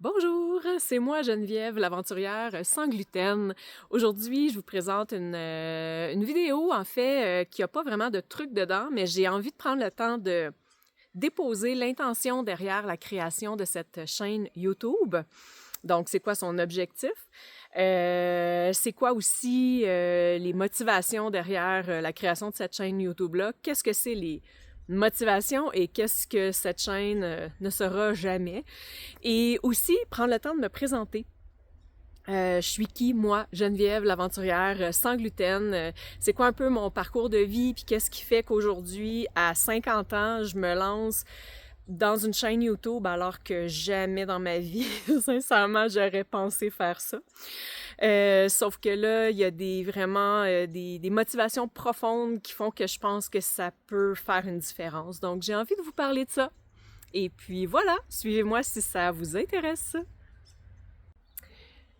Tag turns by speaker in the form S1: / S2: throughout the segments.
S1: Bonjour, c'est moi Geneviève, l'aventurière sans gluten. Aujourd'hui, je vous présente une vidéo en fait qui n'a pas vraiment de trucs dedans, mais j'ai envie de prendre le temps de déposer l'intention derrière la création de cette chaîne YouTube. Donc, c'est quoi son objectif? C'est quoi aussi les motivations derrière la création de cette chaîne YouTube-là? Qu'est-ce que c'est les motivations et qu'est-ce que cette chaîne ne sera jamais? Et aussi, prendre le temps de me présenter. Je suis qui, moi, Geneviève, l'aventurière sans gluten? C'est quoi un peu mon parcours de vie? Puis qu'est-ce qui fait qu'aujourd'hui, à 50 ans, je me lance dans une chaîne YouTube alors que jamais dans ma vie, sincèrement, j'aurais pensé faire ça. Sauf que là, il y a vraiment des motivations profondes qui font que je pense que ça peut faire une différence. Donc, j'ai envie de vous parler de ça. Et puis voilà, suivez-moi si ça vous intéresse.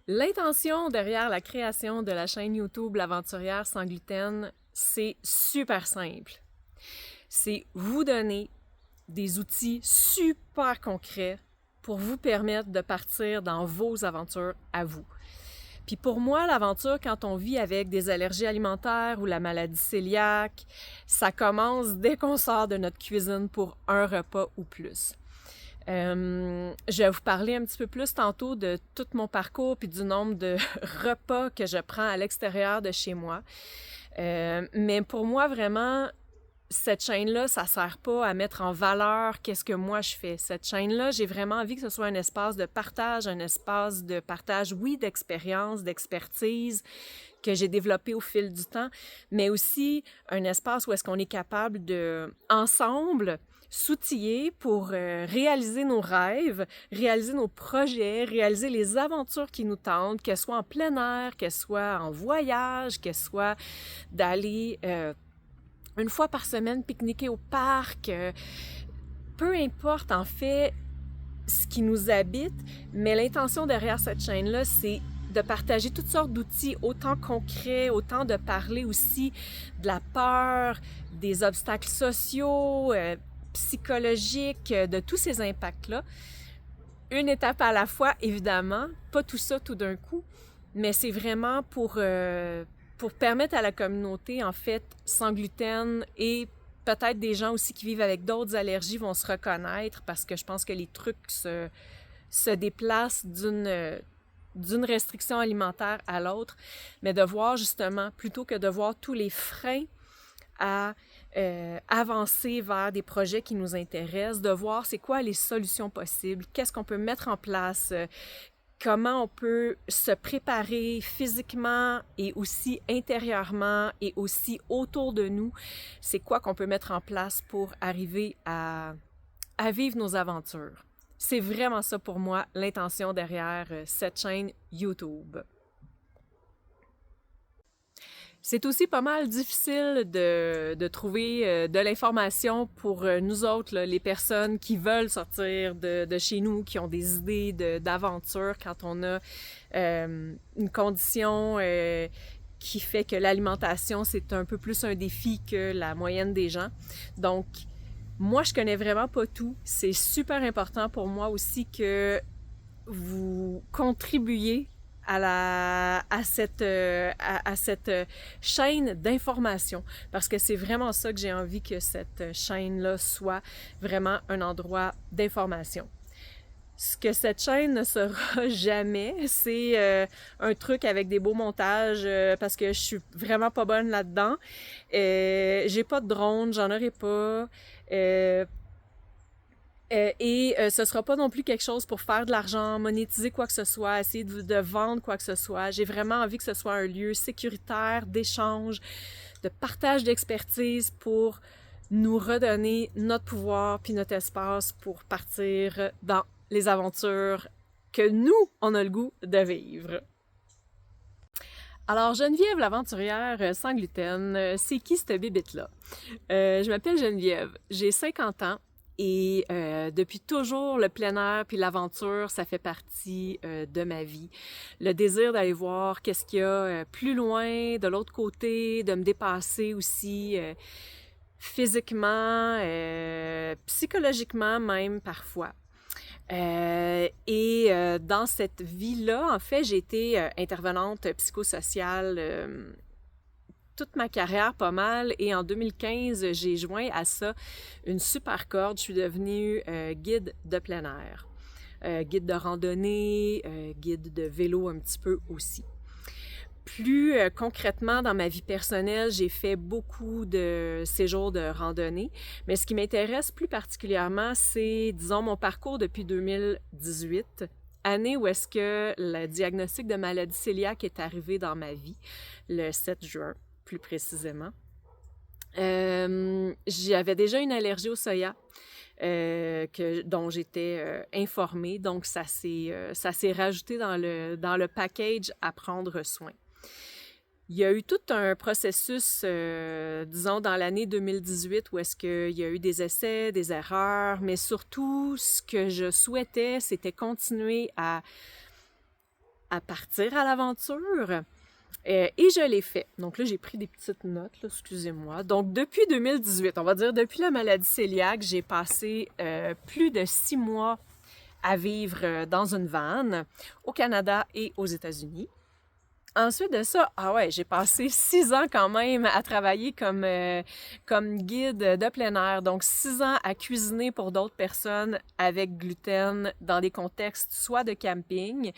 S1: L'intention derrière la création de la chaîne YouTube L'Aventurière sans gluten, c'est super simple. C'est vous donner des outils super concrets pour vous permettre de partir dans vos aventures à vous. Puis pour moi, l'aventure, quand on vit avec des allergies alimentaires ou la maladie cœliaque, ça commence dès qu'on sort de notre cuisine pour un repas ou plus. Je vais vous parler un petit peu plus tantôt de tout mon parcours puis du nombre de repas que je prends à l'extérieur de chez moi. Mais pour moi, vraiment, cette chaîne-là, ça sert pas à mettre en valeur qu'est-ce que moi je fais. Cette chaîne-là, j'ai vraiment envie que ce soit un espace de partage, oui, d'expérience, d'expertise que j'ai développé au fil du temps, mais aussi un espace où est-ce qu'on est capable de, ensemble, s'outiller pour réaliser nos rêves, réaliser nos projets, réaliser les aventures qui nous tentent, qu'elles soient en plein air, qu'elles soient en voyage, qu'elles soient d'aller une fois par semaine pique-niquer au parc. Peu importe en fait ce qui nous habite, mais l'intention derrière cette chaîne-là, c'est de partager toutes sortes d'outils, autant concrets, autant de parler aussi de la peur, des obstacles sociaux, psychologiques, de tous ces impacts-là. Une étape à la fois, évidemment, pas tout ça tout d'un coup, mais c'est vraiment pour permettre à la communauté, en fait, sans gluten et peut-être des gens aussi qui vivent avec d'autres allergies vont se reconnaître parce que je pense que les trucs se déplacent d'une restriction alimentaire à l'autre, mais de voir justement, plutôt que de voir tous les freins à avancer vers des projets qui nous intéressent, de voir c'est quoi les solutions possibles, qu'est-ce qu'on peut mettre en place, comment on peut se préparer physiquement et aussi intérieurement et aussi autour de nous, c'est quoi qu'on peut mettre en place pour arriver à vivre nos aventures. C'est vraiment ça pour moi, l'intention derrière cette chaîne YouTube. C'est aussi pas mal difficile de trouver de l'information pour nous autres, là, les personnes qui veulent sortir de chez nous, qui ont des idées d'aventure quand on a une condition qui fait que l'alimentation, c'est un peu plus un défi que la moyenne des gens. Donc, moi, je connais vraiment pas tout. C'est super important pour moi aussi que vous contribuiez à cette chaîne d'information parce que c'est vraiment ça que j'ai envie que cette chaîne-là soit vraiment un endroit d'information. Ce que cette chaîne ne sera jamais, c'est un truc avec des beaux montages parce que je suis vraiment pas bonne là-dedans. J'ai pas de drone, j'en aurai pas. Ce sera pas non plus quelque chose pour faire de l'argent, monétiser quoi que ce soit, essayer de vendre quoi que ce soit. J'ai vraiment envie que ce soit un lieu sécuritaire, d'échange, de partage d'expertise pour nous redonner notre pouvoir puis notre espace pour partir dans les aventures que nous, on a le goût de vivre. Alors, Geneviève, l'aventurière sans gluten, c'est qui cette bébête-là? Je m'appelle Geneviève, j'ai 50 ans. Et depuis toujours, le plein air puis l'aventure, ça fait partie de ma vie. Le désir d'aller voir qu'est-ce qu'il y a plus loin, de l'autre côté, de me dépasser aussi physiquement, psychologiquement même parfois. Et dans cette vie-là, en fait, j'ai été intervenante psychosociale toute ma carrière pas mal. Et en 2015, j'ai joint à ça une super corde. Je suis devenue guide de plein air, guide de randonnée, guide de vélo un petit peu aussi. Plus concrètement, dans ma vie personnelle, j'ai fait beaucoup de séjours de randonnée, mais ce qui m'intéresse plus particulièrement, c'est, disons, mon parcours depuis 2018, année où est-ce que le diagnostic de maladie cœliaque est arrivé dans ma vie, le 7 juin, plus précisément. J'avais déjà une allergie au soya. Dont j'étais informée, donc ça s'est rajouté dans le package à prendre soin. Il y a eu tout un processus, disons, dans l'année 2018 où est-ce qu'il y a eu des essais, des erreurs, mais surtout, ce que je souhaitais, c'était continuer à partir à l'aventure. Et je l'ai fait. Donc là, j'ai pris des petites notes, là, excusez-moi. Donc, depuis 2018, on va dire depuis la maladie cœliaque, j'ai passé plus de 6 mois à vivre dans une van au Canada et aux États-Unis. Ensuite de ça, j'ai passé 6 ans quand même à travailler comme guide de plein air. Donc, 6 ans à cuisiner pour d'autres personnes avec gluten dans des contextes soit de camping,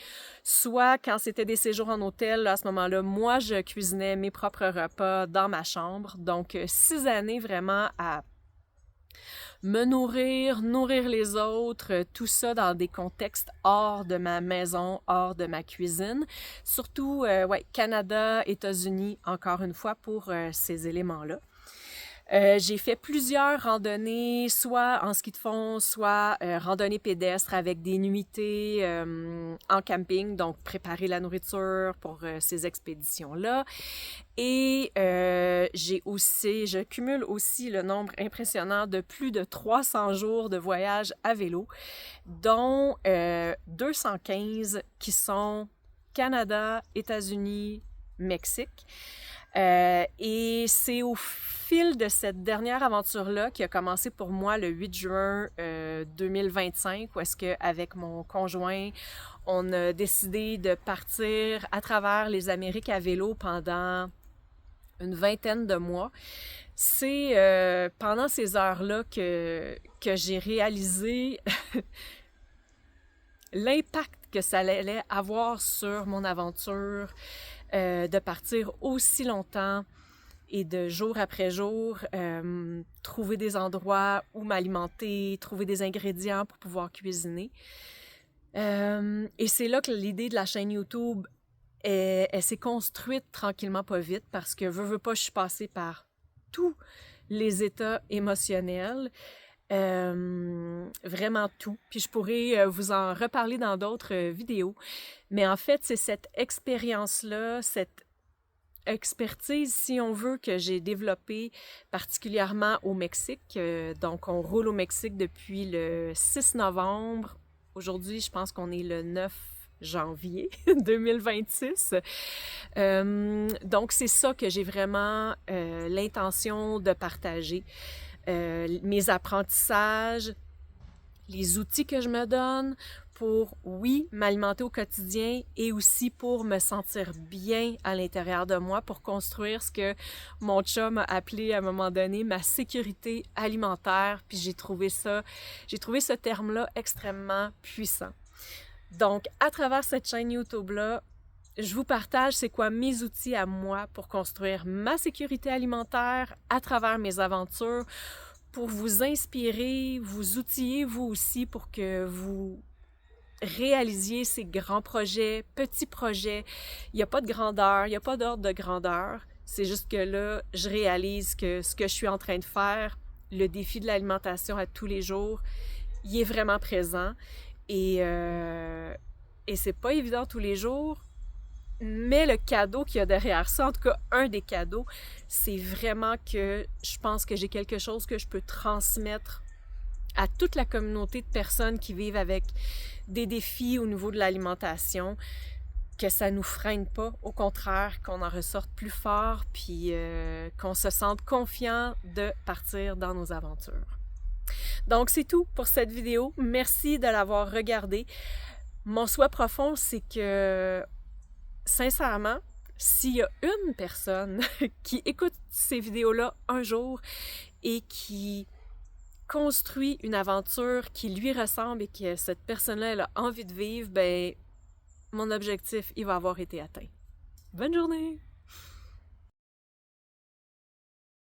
S1: soit quand c'était des séjours en hôtel. À ce moment-là, moi, je cuisinais mes propres repas dans ma chambre. Donc, 6 années vraiment à me nourrir les autres, tout ça dans des contextes hors de ma maison, hors de ma cuisine. Surtout, Canada, États-Unis, encore une fois, pour ces éléments-là. J'ai fait plusieurs randonnées, soit en ski de fond, soit randonnées pédestres avec des nuitées en camping, donc préparer la nourriture pour ces expéditions-là. Et je cumule aussi le nombre impressionnant de plus de 300 jours de voyage à vélo, dont 215 qui sont Canada, États-Unis, Mexique. Et c'est au fil de cette dernière aventure-là qui a commencé pour moi le 8 juin 2025, où est-ce qu'avec mon conjoint, on a décidé de partir à travers les Amériques à vélo pendant une vingtaine de mois. C'est pendant ces heures-là que j'ai réalisé l'impact que ça allait avoir sur mon aventure, de partir aussi longtemps et de jour après jour, trouver des endroits où m'alimenter, trouver des ingrédients pour pouvoir cuisiner. Et c'est là que l'idée de la chaîne YouTube, elle s'est construite tranquillement pas vite parce que veux pas, je suis passée par tous les états émotionnels. Vraiment tout. Puis je pourrais vous en reparler dans d'autres vidéos. Mais en fait, c'est cette expérience-là, cette expertise, si on veut, que j'ai développée particulièrement au Mexique. Donc, on roule au Mexique depuis le 6 novembre. Aujourd'hui, je pense qu'on est le 9 janvier 2026. Donc, c'est ça que j'ai vraiment l'intention de partager. Mes apprentissages, les outils que je me donne pour, oui, m'alimenter au quotidien et aussi pour me sentir bien à l'intérieur de moi, pour construire ce que mon chum a appelé à un moment donné ma sécurité alimentaire. Puis j'ai trouvé ce terme-là extrêmement puissant. Donc, à travers cette chaîne YouTube-là, je vous partage c'est quoi mes outils à moi pour construire ma sécurité alimentaire à travers mes aventures, pour vous inspirer, vous outiller vous aussi pour que vous réalisiez ces grands projets, petits projets. Il n'y a pas de grandeur, il n'y a pas d'ordre de grandeur. C'est juste que là, je réalise que ce que je suis en train de faire, le défi de l'alimentation à tous les jours, il est vraiment présent. Et c'est pas évident tous les jours. Mais le cadeau qu'il y a derrière ça, en tout cas un des cadeaux, c'est vraiment que je pense que j'ai quelque chose que je peux transmettre à toute la communauté de personnes qui vivent avec des défis au niveau de l'alimentation, que ça nous freine pas, au contraire, qu'on en ressorte plus fort, puis qu'on se sente confiant de partir dans nos aventures. Donc c'est tout pour cette vidéo. Merci de l'avoir regardée. Mon souhait profond, c'est que, sincèrement, s'il y a une personne qui écoute ces vidéos-là un jour et qui construit une aventure qui lui ressemble et que cette personne-là elle a envie de vivre, ben mon objectif, il va avoir été atteint. Bonne journée!